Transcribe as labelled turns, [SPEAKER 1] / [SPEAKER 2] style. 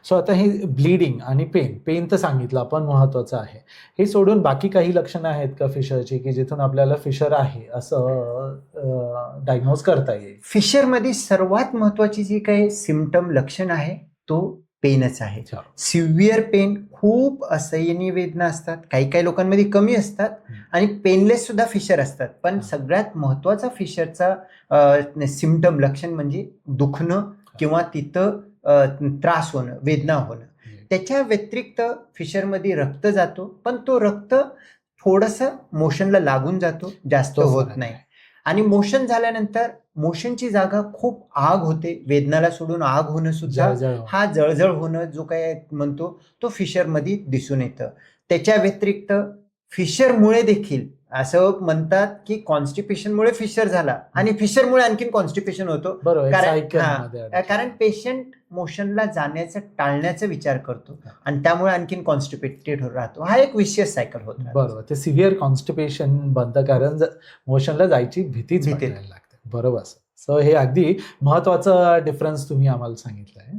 [SPEAKER 1] So आता हे bleeding आणि पेन तर सांगितलं आपण महत्वाचं आहे. हे सोडून बाकी काही लक्षणं आहेत का फिशरची, की जिथून आपल्याला फिशर आहे असं डायग्नोज करता येईल?
[SPEAKER 2] फिशरमध्ये सर्वात महत्वाची जी काही सिम्पटम लक्षण आहे तो पेनच आहे.
[SPEAKER 1] अच्छा.
[SPEAKER 2] सिव्हिअर पेन, खूप असहनीय वेदना असतात, काही काही लोकांमध्ये कमी असतात आणि पेनलेस सुद्धा फिशर असतात. पण सगळ्यात महत्वाचा फिशरचा सिम्पटम लक्षण म्हणजे दुखणं किंवा तिथं त्रास होणं, वेदना होणं. त्याच्या व्यतिरिक्त फिशरमध्ये रक्त जातो, पण तो रक्त थोडंसं मोशनला लागून जातो, जास्त
[SPEAKER 1] तो
[SPEAKER 2] होत
[SPEAKER 1] फरक
[SPEAKER 2] नाही.
[SPEAKER 1] आहे.
[SPEAKER 2] आणि मोशन झाल्यानंतर मोशनची जागा खूप आग होते, वेदनाला सोडून आग होणं सुद्धा,
[SPEAKER 1] जळजळ.
[SPEAKER 2] हा जळजळ होणं जो काय म्हणतो तो फिशरमध्ये दिसून येतं. त्याच्या व्यतिरिक्त फिशरमुळे देखील असं म्हणतात की कॉन्स्टिपेशनमुळे फिशर झाला आणि फिशरमुळे आणखीन कॉन्स्टिपेशन होतो.
[SPEAKER 1] बरोबर, एक
[SPEAKER 2] कारण
[SPEAKER 1] सायकलमध्ये अडकलं.
[SPEAKER 2] कारण पेशंट मोशनला जाण्याचं टाळण्याचा विचार करतो आणि त्यामुळे आणखीन कॉन्स्टिपेटेड राहतो. हा एक विशियस सायकल होत राहतो.
[SPEAKER 1] बरोबर, ते सिव्हिअर कॉन्स्टिपेशन बनतं, कारण मोशनला जायची भीतीच वाटायला लागते. बरोबर. सो हे अगदी महत्वाचं डिफरन्स तुम्ही आम्हाला सांगितलं आहे.